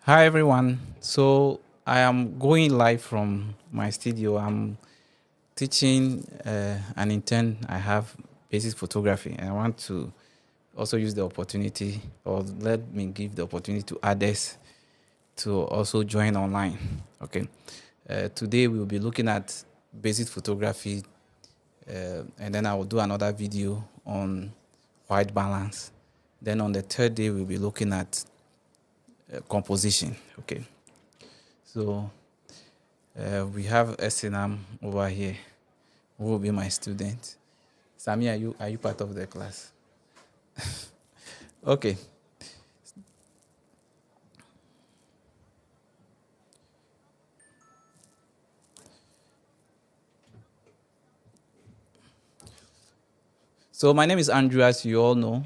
Hi everyone. So I am going live from my studio. I'm teaching an intern. I have basic photography, and I want to also use the opportunity, or let me give the opportunity to others to also join online. Okay. Today we will be looking at basic photography, and then I will do another video on white balance. Then on the third day we'll be looking at composition. Okay. So we have Esinam over here, who will be my student. Sami, are you part of the class? Okay. So my name is Andrew, as you all know.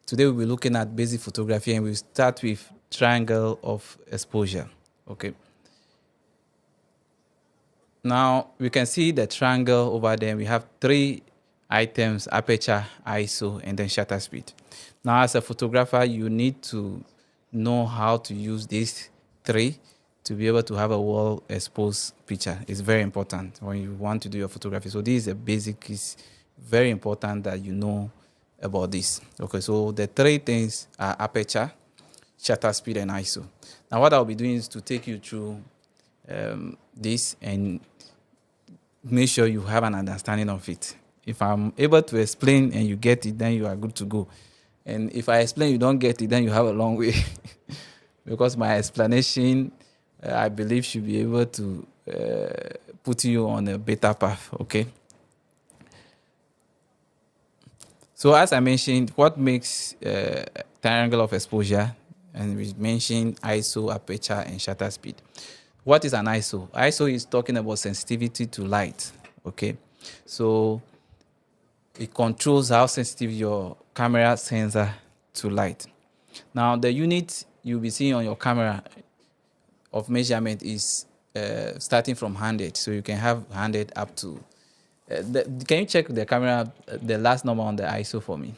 Today we'll be looking at basic photography, and we'll start with triangle of exposure. Okay. Now we can see the triangle over there. We have three items: aperture, ISO, and then shutter speed. Now, as a photographer, you need to know how to use these three to be able to have a well exposed picture. It's very important when you want to do your photography. So this is a basic. It's very important that you know about this. Okay, so the three things are aperture, shutter speed, and ISO. Now, what I'll be doing is to take you through this and make sure you have an understanding of it. If I'm able to explain and you get it, then you are good to go. And if I explain you don't get it, then you have a long way. Because my explanation, I believe, should be able to put you on a better path. Okay. So as I mentioned, what makes triangle of exposure, and we mentioned ISO, aperture, and shutter speed. What is an ISO? ISO is talking about sensitivity to light. Okay, so it controls how sensitive your camera sensor to light. Now, the unit you'll be seeing on your camera of measurement is starting from 100. So you can have 100 up to. Can you check the camera, the last number on the ISO for me?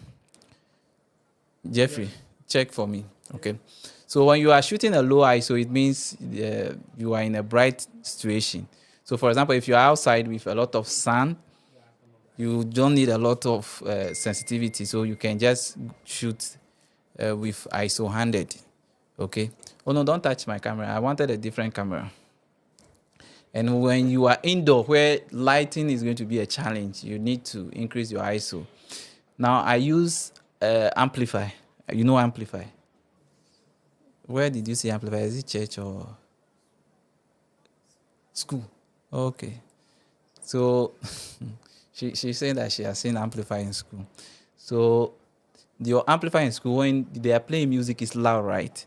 Jeffrey, check for me. Okay. So when you are shooting a low ISO, it means you are in a bright situation. So for example, if you're outside with a lot of sun, you don't need a lot of sensitivity. So you can just shoot with ISO 100. Okay. Oh no, don't touch my camera. I wanted a different camera. And when you are indoor where lighting is going to be a challenge, you need to increase your ISO. Now I use amplify. You know amplify. Where did you see amplify? Is it church or school? Okay. So she's saying that she has seen amplify in school. So your amplifier in school, when they are playing music, is loud, right?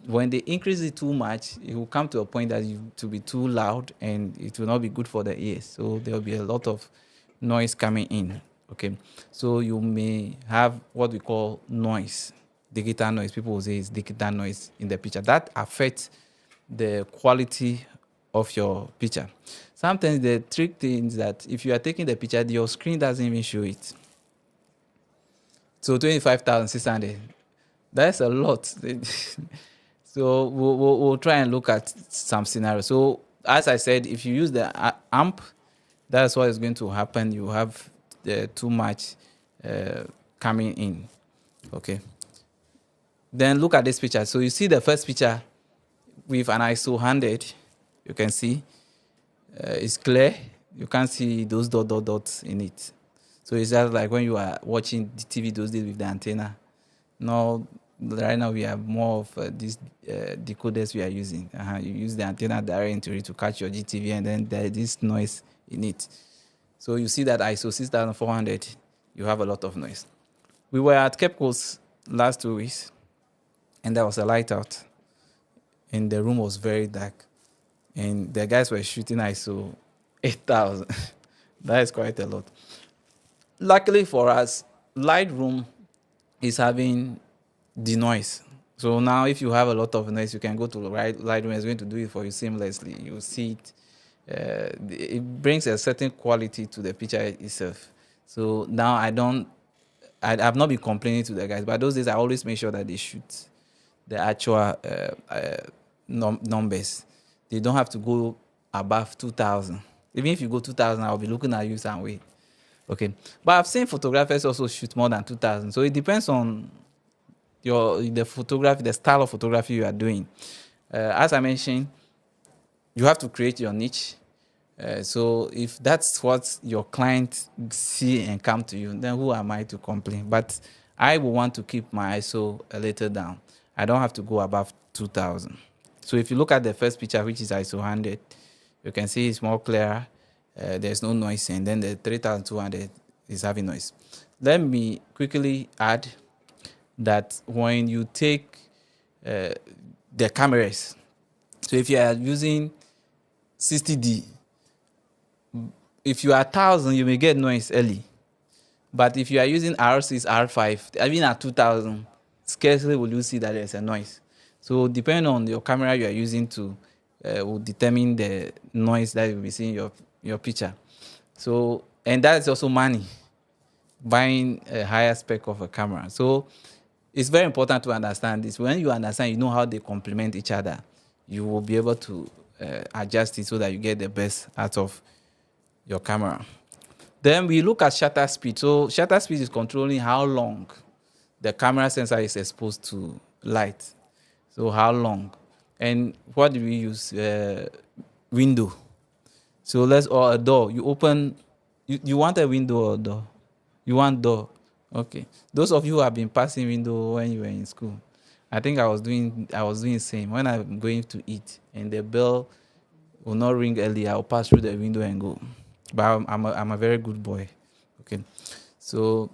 When they increase it too much, it will come to a point that it will be too loud and it will not be good for the ears. So there will be a lot of noise coming in. Okay, so you may have what we call noise, digital noise. People will say it's digital noise in the picture that affects the quality of your picture. Sometimes the trick thing is that if you are taking the picture, your screen doesn't even show it. So 25,600, that's a lot. So we'll try and look at some scenarios. So as I said, if you use the amp, that's what is going to happen. You have too much coming in. Okay. Then look at this picture. So you see the first picture with an ISO 100. You can see it's clear. You can't see those dots in it. So it's just like when you are watching the TV those days with the antenna. Now, right now we have more of these decoders we are using. You use the antenna direct into it to catch your GTV, and then there is this noise in it. So you see that ISO 6400, you have a lot of noise. We were at Cape Coast last 2 weeks, and there was a light out, and the room was very dark, and the guys were shooting ISO 8000. That is quite a lot. Luckily for us, Lightroom is having the noise. So now if you have a lot of noise, you can go to Lightroom. It's going to do it for you seamlessly. You see it. It brings a certain quality to the picture itself. So now I've not been complaining to the guys, but those days I always make sure that they shoot the actual numbers. They don't have to go above 2,000. Even if you go 2,000, I'll be looking at you some way. Okay, but I've seen photographers also shoot more than 2,000. So it depends on the photography, the style of photography you are doing. As I mentioned, you have to create your niche. So if that's what your client see and come to you, then who am I to complain? But I will want to keep my ISO a little down. I don't have to go above 2,000. So if you look at the first picture, which is ISO 100, you can see it's more clear. There's no noise, and then the 3,200 is having noise. Let me quickly add that when you take the cameras, so if you are using 60D, if you are 1,000, you may get noise early. But if you are using R6, R5, even at 2,000, scarcely will you see that there's a noise. So depending on your camera you are using to will determine the noise that you'll be seeing your picture. So, and that is also money, buying a higher spec of a camera. So it's very important to understand this. When you understand, you know how they complement each other, you will be able to adjust it so that you get the best out of your camera. Then we look at shutter speed. So shutter speed is controlling how long the camera sensor is exposed to light. So how long? And what do we use? Window. So or a door. You open, you want a window or a door? You want door. Okay. Those of you who have been passing window when you were in school, I think I was doing the same. When I'm going to eat and the bell will not ring early, I'll pass through the window and go. But I'm a very good boy. Okay. So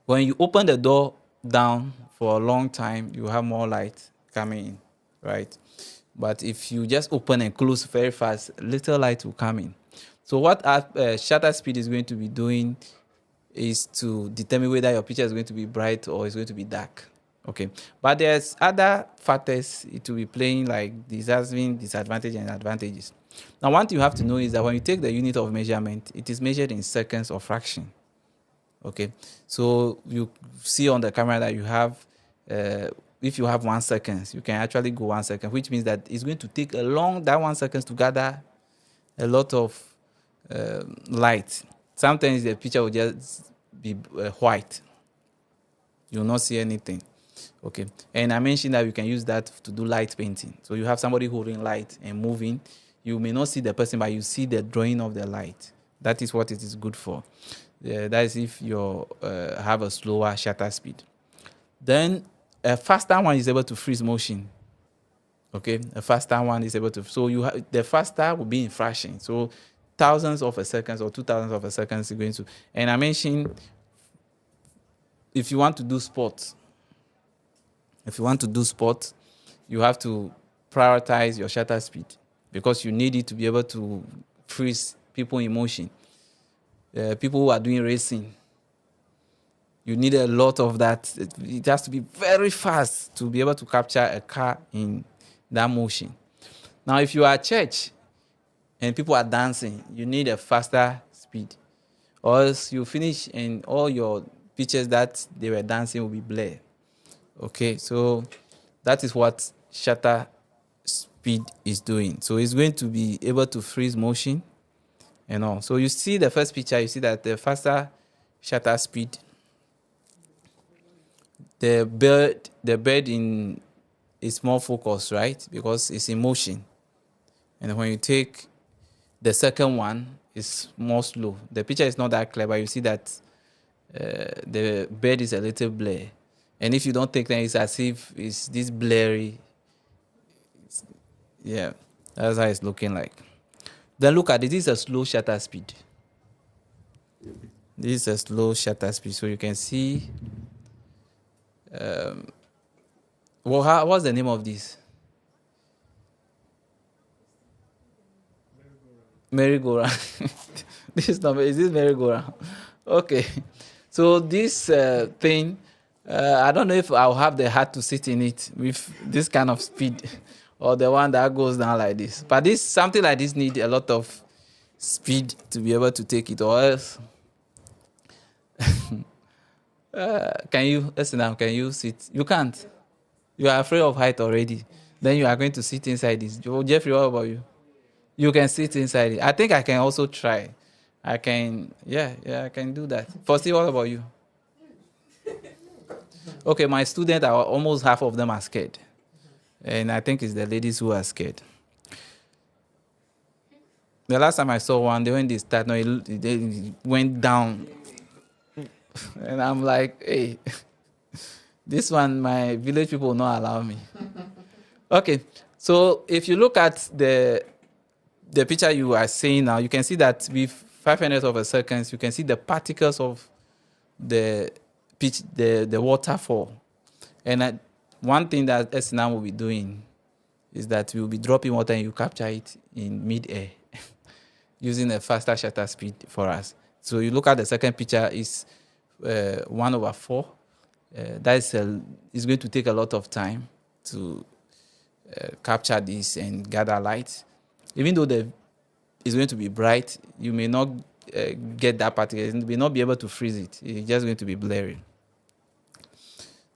when you open the door down for a long time, you have more light coming in, right? But if you just open and close very fast, little light will come in. So what our shutter speed is going to be doing is to determine whether your picture is going to be bright or it's going to be dark. Okay, but there's other factors it will be playing, like disadvantages and advantages. Now, one thing you have to know is that when you take the unit of measurement, it is measured in seconds or fraction. Okay, so you see on the camera that you have, if you have 1 second, you can actually go 1 second, which means that it's going to take that 1 second to gather a lot of light. Sometimes the picture will just be white. You will not see anything. Okay, and I mentioned that you can use that to do light painting. So you have somebody holding light and moving. You may not see the person, but you see the drawing of the light. That is what it is good for. That is if you have a slower shutter speed. Then a faster one is able to freeze motion. Okay, a faster one is able to. So the faster will be in fraction. So thousands of a second or 2,000 of a second is going to. And I mentioned if you want to do sports, you have to prioritize your shutter speed because you need it to be able to freeze people in motion. People who are doing racing, you need a lot of that. It has to be very fast to be able to capture a car in that motion. Now, if you are at church and people are dancing, you need a faster speed, or else you finish and all your pictures that they were dancing will be blurred. Okay, so that is what shutter speed is doing. So it's going to be able to freeze motion and all. So you see the first picture, you see that the faster shutter speed, the bird is more focused, right? Because it's in motion. And when you take the second one, it's more slow. The picture is not that clear, but you see that the bird is a little blurry. And if you don't take them, it's as if it's this blurry. Yeah, that's how it's looking like. Then look at it. This is a slow shutter speed. This is a slow shutter speed. So you can see. What's the name of this? Merry-go-round. Is this merry-go-round? Okay. So this thing, I don't know if I'll have the heart to sit in it with this kind of speed or the one that goes down like this. But something like this need a lot of speed to be able to take it, or else. Can you sit? You can't. You are afraid of height already. Then you are going to sit inside this. Jeffrey, what about you? You can sit inside it. I think I can also try. I can, yeah, I can do that. Firstly, what about you? Okay, my students are almost half of them are scared. And I think it's the ladies who are scared. The last time I saw one, when they start, no, they went down. And I'm like, hey, this one, my village people will not allow me. Okay, so if you look at the picture you are seeing now, you can see that with 500 of a second, you can see the particles of the pitch, the waterfall. And one thing that SNAM will be doing is that we will be dropping water and you capture it in mid-air using a faster shutter speed for us. So you look at the second picture, is 1/4. It's going to take a lot of time to capture this and gather light. Even though it's going to be bright, you may not get that particle. You may not be able to freeze it. It's just going to be blurry.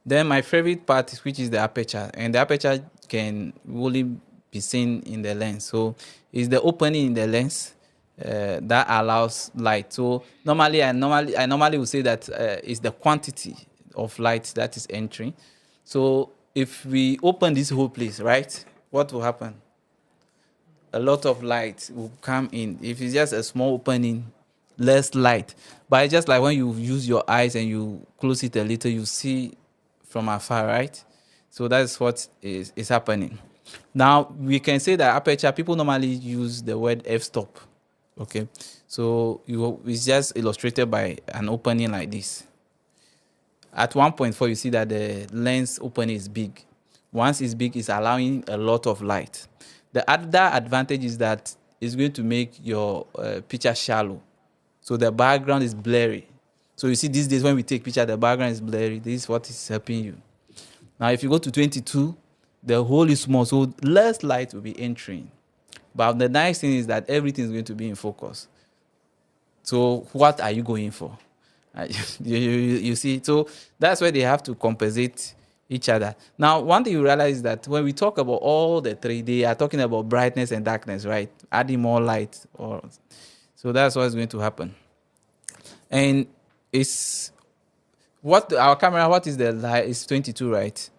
Then my favorite part, which is the aperture, and the aperture can only be seen in the lens. So it's the opening in the lens that allows light. So I normally would say that it's the quantity of light that is entering. So if we open this whole place, right, what will happen? A lot of light will come in. If it's just a small opening, less light. But it's just like when you use your eyes and you close it a little, you see from afar, right? So that's what is happening. Now, we can say that aperture, people normally use the word f-stop. Okay, so it's just illustrated by an opening like this. At 1.4, you see that the lens opening is big. Once it's big, it's allowing a lot of light. The other advantage is that it's going to make your picture shallow. So the background is blurry. So you see these days when we take picture, the background is blurry. This is what is helping you. Now, if you go to 22, the hole is small, so less light will be entering. But the nice thing is that everything is going to be in focus. So what are you going for? You see, so that's where they have to compensate each other. Now, one thing you realize is that when we talk about all the three, they are talking about brightness and darkness, right? Adding more light. So that's what's going to happen. And it's what our camera, what is the light? It's 22, right?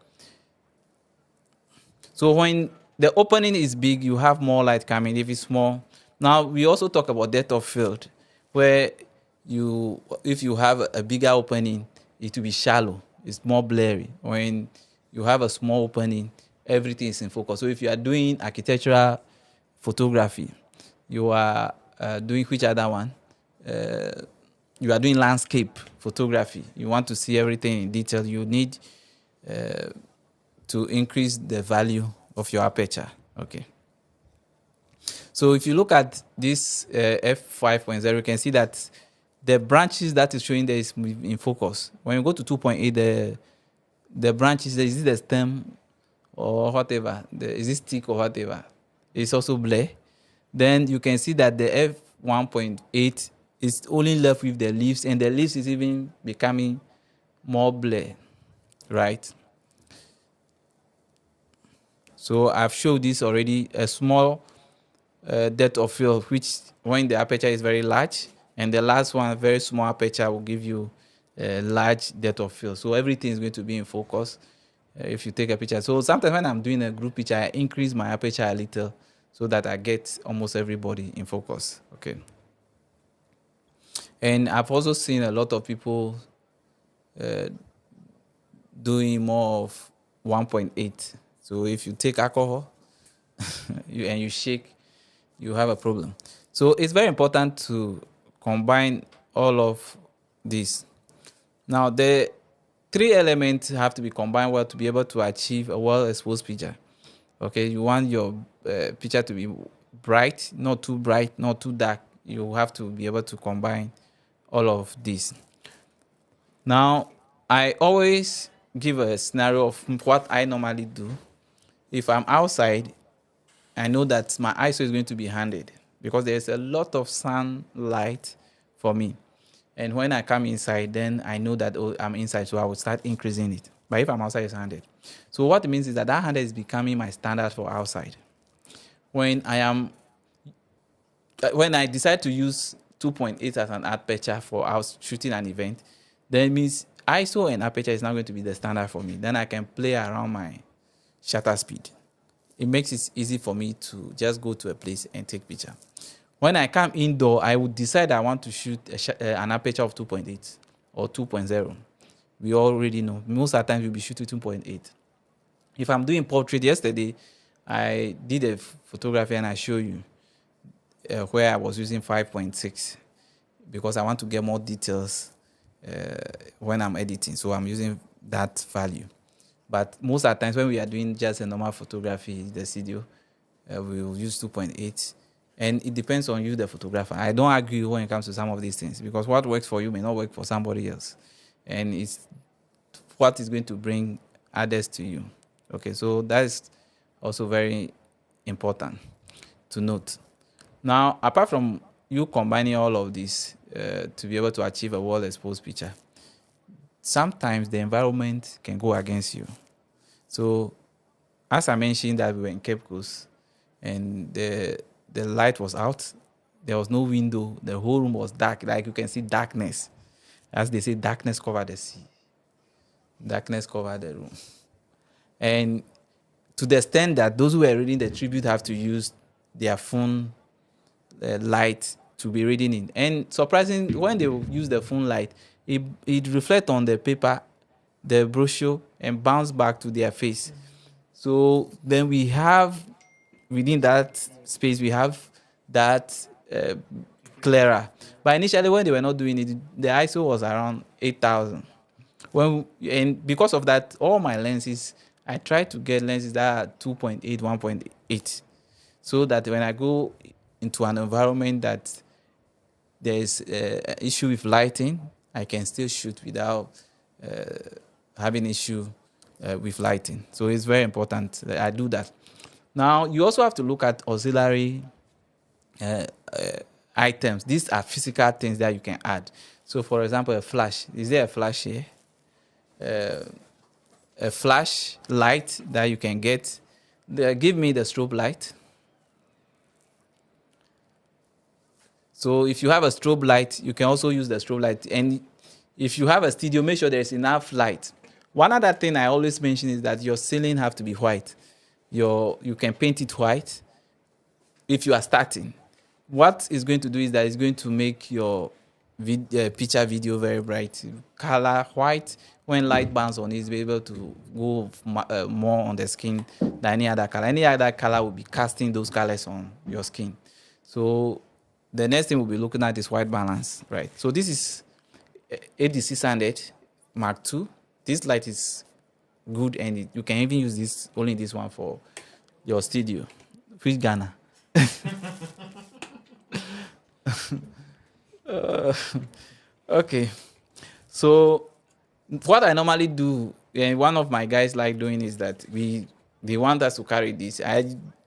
So when the opening is big, you have more light coming. If it's small, now we also talk about depth of field, where if you have a bigger opening, it will be shallow. It's more blurry. When you have a small opening, everything is in focus. So if you are doing architectural photography, you are doing which other one? You are doing landscape photography. You want to see everything in detail. You need to increase the value of your aperture. Okay. So if you look at this f5.0, you can see that the branches that is showing there is in focus. When you go to 2.8, the branches, is it the stem or whatever? Is it stick or whatever? It's also blur. Then you can see that the f1.8 is only left with the leaves, and the leaves is even becoming more blur, right? So I've showed this already, a small depth of field, which when the aperture is very large, and the last one, very small aperture, will give you a large depth of field. So everything is going to be in focus if you take a picture. So sometimes when I'm doing a group picture, I increase my aperture a little so that I get almost everybody in focus. Okay. And I've also seen a lot of people doing more of 1.8. So if you take alcohol and you shake, you have a problem. So it's very important to combine all of this. Now, the three elements have to be combined well to be able to achieve a well-exposed picture. Okay, you want your picture to be bright, not too bright, not too dark. You have to be able to combine all of this. Now, I always give a scenario of what I normally do. If I'm outside, I know that my ISO is going to be 100 because there's a lot of sunlight for me. And when I come inside, then I know that I'm inside, so I will start increasing it. But if I'm outside, it's 100. So what it means is that that handle is becoming my standard for outside. When when I decide to use 2.8 as an aperture for house shooting an event, then it means ISO and aperture is now going to be the standard for me. Then I can play around my shutter speed. It makes it easy for me to just go to a place and take picture. When I come indoor, I would decide I want to shoot an aperture of 2.8 or 2.0. We already know. Most of the time, we'll be shooting 2.8. If I'm doing portrait, yesterday, I did a photography and I show you where I was using 5.6 because I want to get more details when I'm editing. So I'm using that value. But most of the times when we are doing just a normal photography, the studio, we will use 2.8. And it depends on you, the photographer. I don't agree when it comes to some of these things because what works for you may not work for somebody else. And it's what is going to bring others to you. Okay, so that is also very important to note. Now, apart from you combining all of this to be able to achieve a well-exposed picture, sometimes the environment can go against you. So, as I mentioned that we were in Cape Coast and the light was out, there was no window, the whole room was dark, like you can see darkness. As they say, darkness covered the sea. Darkness covered the room. And to the extent that those who were reading the tribute have to use their phone light to be reading it. And surprisingly, when they use the phone light, it reflects on the paper, the brochure, and bounce back to their face. So then we have, within that space, we have that clearer. But initially, when they were not doing it, the ISO was around 8,000. And because of that, all my lenses, I try to get lenses that are 2.8, 1.8, so that when I go into an environment that there is an issue with lighting, I can still shoot without having issue with lighting. So it's very important that I do that. Now, you also have to look at auxiliary items. These are physical things that you can add. So, for example, a flash. Is there a flash here? A flash light that you can get. Give me the strobe light. So if you have a strobe light, you can also use the strobe light. And if you have a studio, make sure there's enough light. One other thing I always mention is that your ceiling have to be white. You can paint it white if you are starting. What it's going to do is that it's going to make your picture video very bright. Color white, when light burns on it, it's be able to go more on the skin than any other color. Any other color will be casting those colors on your skin. So the next thing we'll be looking at is white balance, right? So this is AD600 Mark II. This light is good, and you can even use this only this one for your studio. Which Ghana? Okay. So what I normally do, and one of my guys like doing, is that they want us to carry this.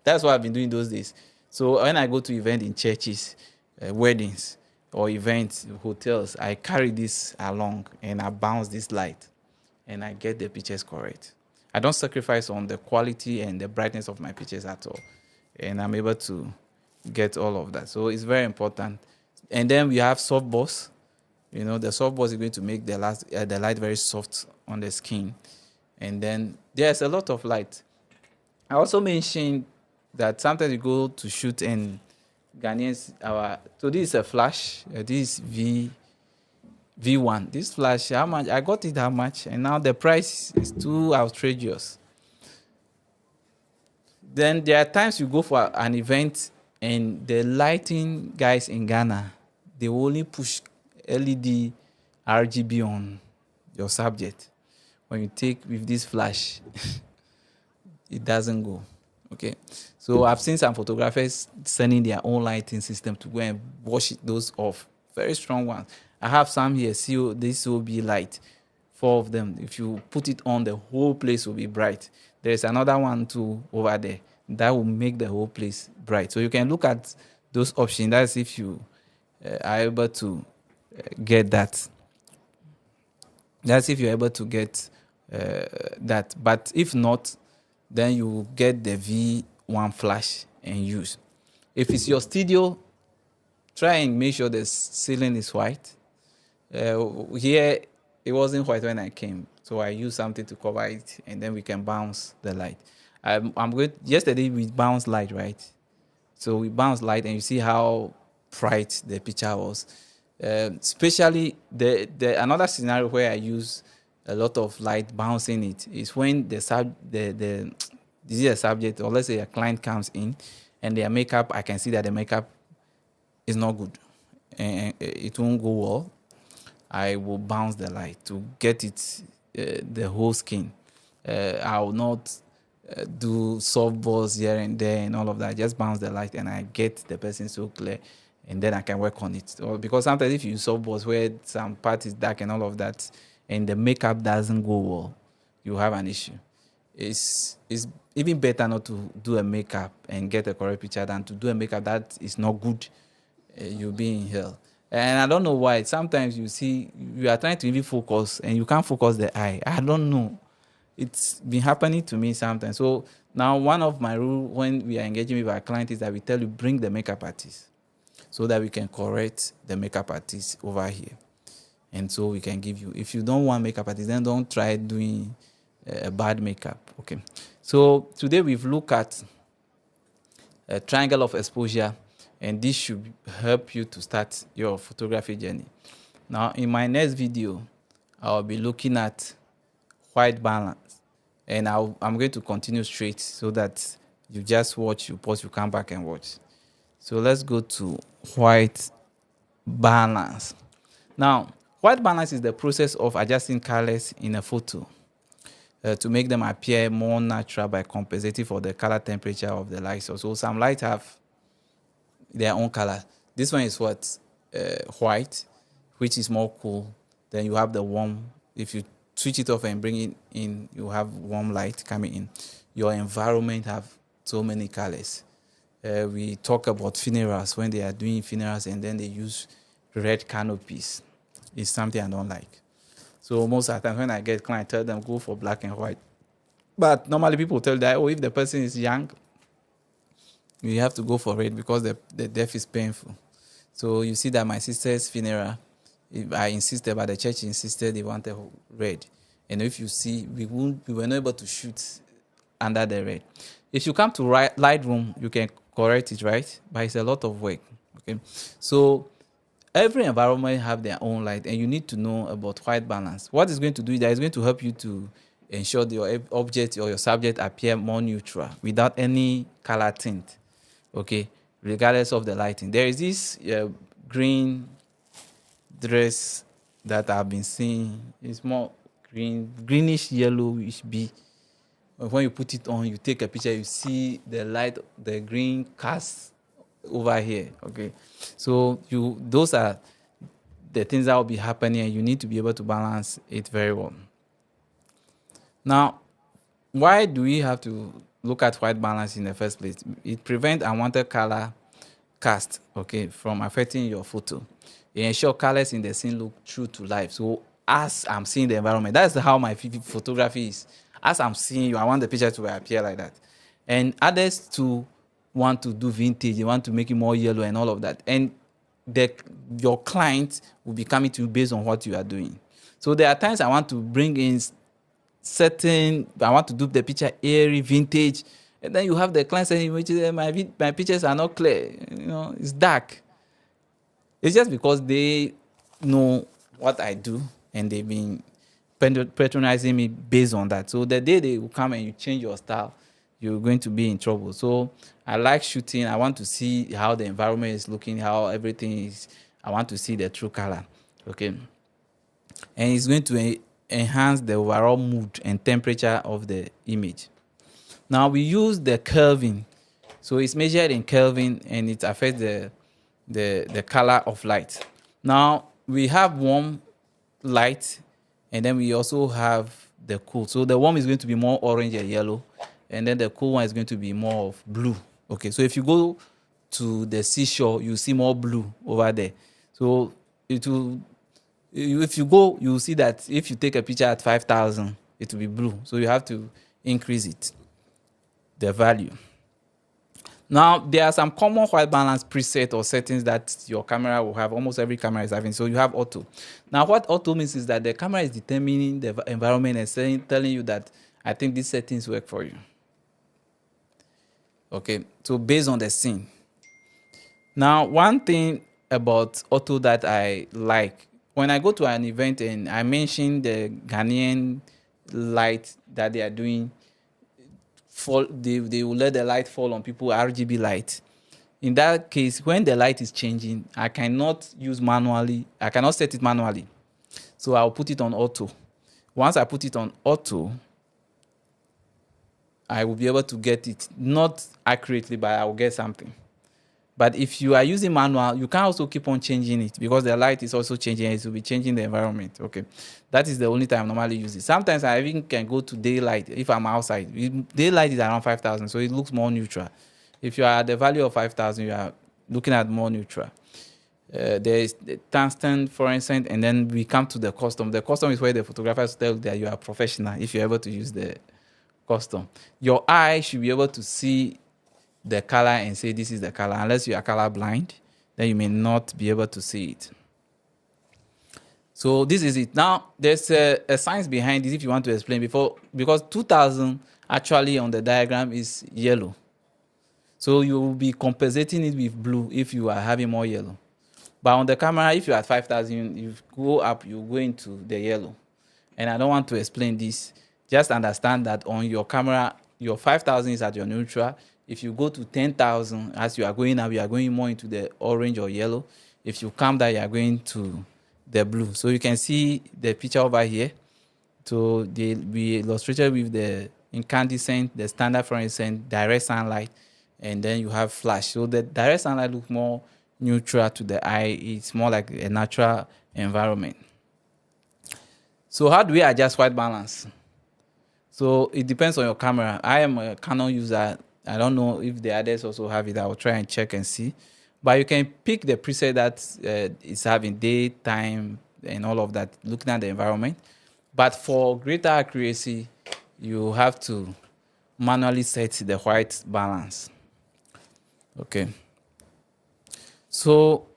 That's what I've been doing those days. So when I go to event in churches, weddings, or events, hotels, I carry this along and I bounce this light and I get the pictures correct. I don't sacrifice on the quality and the brightness of my pictures at all. And I'm able to get all of that. So it's very important. And then we have softbox. You know, the softbox is going to make the light very soft on the skin. And then there's a lot of light. I also mentioned that sometimes you go to shoot and Ghanaians, so this is a flash. This is V1. This flash, how much? I got it how much? And now the price is too outrageous. Then there are times you go for an event and the lighting guys in Ghana, they only push LED RGB on your subject. When you take with this flash, it doesn't go. Okay, so I've seen some photographers sending their own lighting system to go and wash those off. Very strong ones. I have some here. See, this will be light. 4 of them. If you put it on, the whole place will be bright. There's another one too over there that will make the whole place bright. So you can look at those options. That's if you are able to get that. That's if you're able to get that. But if not, then you get the V1 flash and use. If it's your studio, try and make sure the ceiling is white. Here, it wasn't white when I came, so I used something to cover it, and then we can bounce the light. I'm good. Yesterday we bounced light, right? So we bounce light, and you see how bright the picture was. Especially the another scenario where I use a lot of light bouncing it is when the this is a subject, or let's say a client comes in and their makeup, I can see that the makeup is not good and it won't go well. I will bounce the light to get it the whole skin. I will not do soft balls here and there and all of that. Just bounce the light and I get the person so clear, and then I can work on it. Or because sometimes if you use soft balls where some part is dark and all of that, and the makeup doesn't go well, you have an issue. It's even better not to do a makeup and get a correct picture than to do a makeup that is not good. You'll be in hell. And I don't know why. Sometimes you see you are trying to really focus and you can't focus the eye. I don't know. It's been happening to me sometimes. So now one of my rules when we are engaging with our client is that we tell you bring the makeup artist so that we can correct the makeup artist over here. And so we can give you. If you don't want makeup artist, then don't try doing a bad makeup. Okay. So today we've looked at a triangle of exposure, and this should help you to start your photography journey. Now, in my next video, I'll be looking at white balance, and I'm going to continue straight so that you just watch, you pause, you come back and watch. So let's go to white balance. Now, white balance is the process of adjusting colors in a photo to make them appear more natural by compensating for the color temperature of the light source. So some lights have their own color. This one is what? White, which is more cool. Then you have the warm. If you switch it off and bring it in, you have warm light coming in. Your environment have so many colors. We talk about funerals when they are doing funerals and then they use red canopies. It's something I don't like. So most of the time when I get clients, I tell them go for black and white. But normally people tell that, oh, if the person is young, you have to go for red because the death is painful. So you see that my sister's funeral, I insisted, but the church insisted they wanted red. And if you see, we were not able to shoot under the red. If you come to Lightroom, you can correct it, right? But it's a lot of work. Okay, so every environment have their own light, and you need to know about white balance. What it's going to do is that it's going to help you to ensure that your object or your subject appear more neutral without any color tint. Okay, regardless of the lighting. There is this green dress that I've been seeing. It's more greenish yellowish be. When you put it on, you take a picture, you see the light, the green cast over here. Okay, so those are the things that will be happening, and you need to be able to balance it very well. Now, why do we have to look at white balance in the first place? It prevents unwanted color cast, okay, from affecting your photo. It ensures colors in the scene look true to life. So as I'm seeing the environment, that's how my photography is. As I'm seeing you, I want the picture to appear like that. And others to want to do vintage, they want to make it more yellow and all of that. And your client will be coming to you based on what you are doing. So there are times I want to bring in I want to do the picture airy, vintage, and then you have the client saying, my pictures are not clear, it's dark. It's just because they know what I do and they've been patronizing me based on that. So the day they will come and you change your style, you're going to be in trouble. So I like shooting. I want to see how the environment is looking, how everything is. I want to see the true color. Okay. And it's going to enhance the overall mood and temperature of the image. Now we use the Kelvin. So it's measured in Kelvin and it affects the color of light. Now we have warm light and then we also have the cool. So the warm is going to be more orange and yellow, and then the cool one is going to be more of blue. Okay, so if you go to the seashore, you see more blue over there. So if you go, you'll see that if you take a picture at 5,000, it will be blue. So you have to increase it, the value. Now, there are some common white balance preset or settings that your camera will have. Almost every camera is having. So you have auto. Now, what auto means is that the camera is determining the environment and telling you that I think these settings work for you. Okay, so based on the scene. Now, one thing about auto that I like, when I go to an event and I mention the Ghanaian light that they are doing, they will let the light fall on people, RGB light. In that case, when the light is changing, I cannot set it manually. So I'll put it on auto. Once I put it on auto, I will be able to get it, not accurately, but I will get something. But if you are using manual, you can also keep on changing it because the light is also changing. It will be changing the environment. Okay, that is the only time I normally use it. Sometimes I even can go to daylight if I'm outside. Daylight is around 5,000, so it looks more neutral. If you are at the value of 5,000, you are looking at more neutral. There is the tungsten, fluorescent, and then we come to the custom. The custom is where the photographers tell that you are professional if you're able to use the custom. Your eye should be able to see the color and say this is the color. Unless you are color blind, then you may not be able to see it. So this is it. Now there's a science behind this if you want to explain before, because 2000 actually on the diagram is yellow. So you will be compensating it with blue if you are having more yellow. But on the camera, if you are at 5,000, you go up, you go into the yellow. And I don't want to explain this. Just understand that on your camera, your 5,000 is at your neutral. If you go to 10,000, as you are going up, you are going more into the orange or yellow. If you come down, you are going to the blue. So you can see the picture over here. So we illustrated with the incandescent, the standard fluorescent, direct sunlight, and then you have flash. So the direct sunlight looks more neutral to the eye. It's more like a natural environment. So how do we adjust white balance? So it depends on your camera. I am a Canon user. I don't know if the others also have it. I will try and check and see. But you can pick the preset that is having daytime and all of that, looking at the environment. But for greater accuracy, you have to manually set the white balance. Okay. So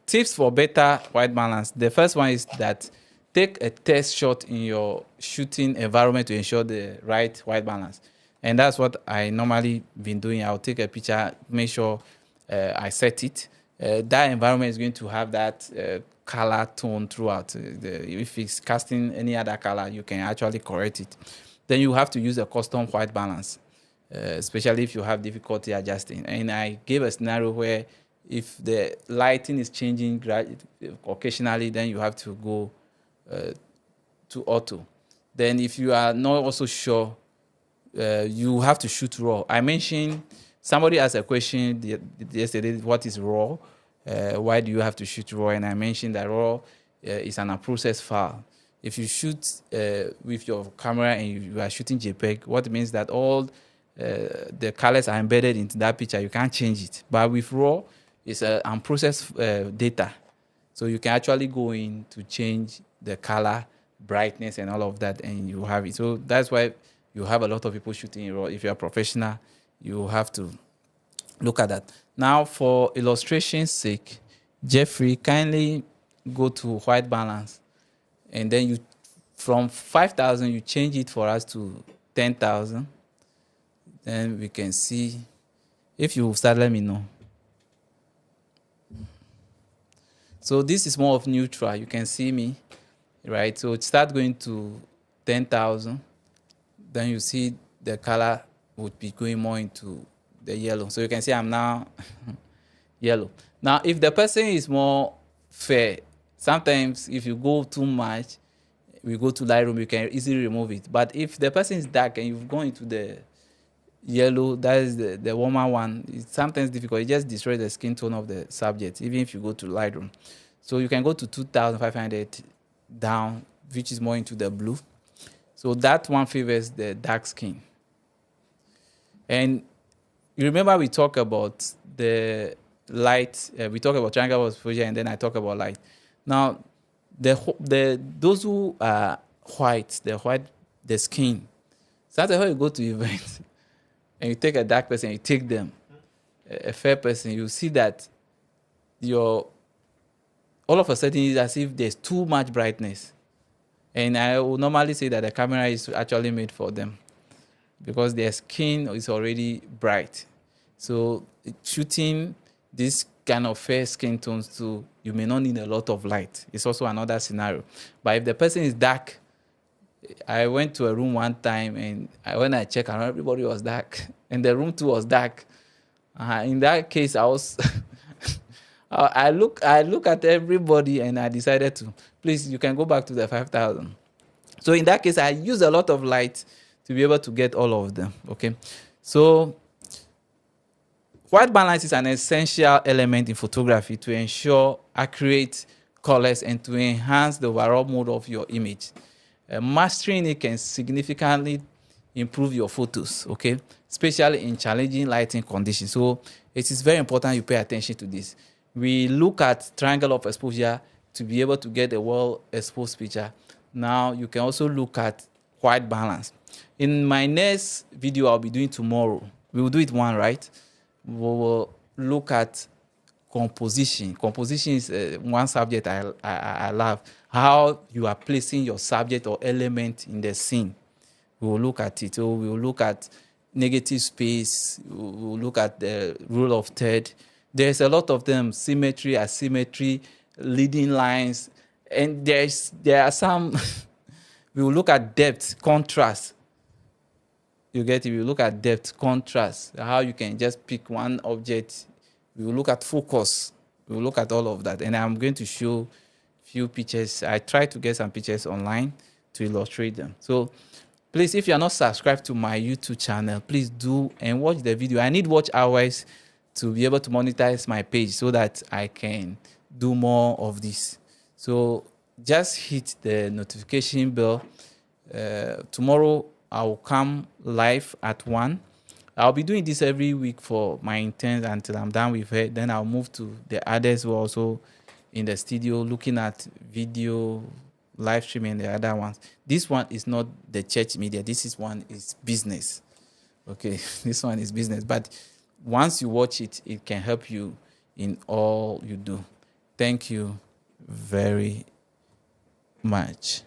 tips for better white balance. The first one is that take a test shot in your shooting environment to ensure the right white balance. And that's what I normally been doing. I'll take a picture, make sure I set it. That environment is going to have that color tone throughout. If it's casting any other color, you can actually correct it. Then you have to use a custom white balance, especially if you have difficulty adjusting. And I gave a scenario where if the lighting is changing occasionally, then you have to go to auto. Then if you are not also sure, you have to shoot raw. I mentioned, somebody asked a question yesterday, what is raw? Why do you have to shoot raw? And I mentioned that raw is an unprocessed file. If you shoot with your camera and you are shooting JPEG, what it means that all the colors are embedded into that picture. You can't change it. But with raw, it's unprocessed data. So you can actually go in to change the color, brightness, and all of that, and you have it. So that's why you have a lot of people shooting in RAW. If you're a professional, you have to look at that. Now, for illustration's sake, Jeffrey, kindly go to white balance. And then you, from 5,000, you change it for us to 10,000. Then we can see. If you start, let me know. So this is more of neutral. You can see me, right? So it start going to 10,000. Then you see the color would be going more into the yellow. So you can see I'm now yellow. Now, if the person is more fair, sometimes if you go too much, we go to Lightroom, you can easily remove it. But if the person is dark and you've gone into the yellow, that is the warmer one, it's sometimes difficult. It just destroys the skin tone of the subject, even if you go to Lightroom. So you can go to 2,500 down, which is more into the blue. So that one favors the dark skin. And you remember we talked about the light, we talked about triangle exposure, and then I talk about light. Now, those who are white, the white the skin. Sometimes when you go to events and you take a dark person, you take them, a fair person, you see that your all of a sudden it's as if there's too much brightness. And I would normally say that the camera is actually made for them because their skin is already bright. So shooting this kind of fair skin tones too, you may not need a lot of light. It's also another scenario. But if the person is dark, I went to a room one time and when I checked around, everybody was dark. And the room too was dark. In that case, I was I look at everybody and I decided to, please, you can go back to the 5,000. So in that case, I use a lot of light to be able to get all of them. Okay. So white balance is an essential element in photography to ensure accurate colors and to enhance the overall mood of your image. Mastering it can significantly improve your photos, okay, especially in challenging lighting conditions. So it is very important you pay attention to this. We look at triangle of exposure to be able to get a well-exposed picture. Now you can also look at white balance. In my next video I'll be doing tomorrow, we will do it one, right? We will look at composition. Composition is one subject I love. How you are placing your subject or element in the scene. We will look at it. So we will look at negative space. We will look at the rule of third. There's a lot of them: symmetry, asymmetry, leading lines, and there are some. We will look at depth, contrast. You get it? We will look at depth, contrast, how you can just pick one object. We will look at focus. We will look at all of that. And I'm going to show few pictures. I tried to get some pictures online to illustrate them. So please, if you are not subscribed to my YouTube channel, please do and watch the video. I need watch hours to be able to monetize my page so that I can do more of this. So just hit the notification bell. Tomorrow I will come live at 1. I'll be doing this every week for my intent until I'm done with it. Then I'll move to the others who are also in the studio looking at video, live streaming, and the other ones. This one is not the church media. This one is business. Okay, this one is business. But once you watch it, it can help you in all you do. Thank you very much.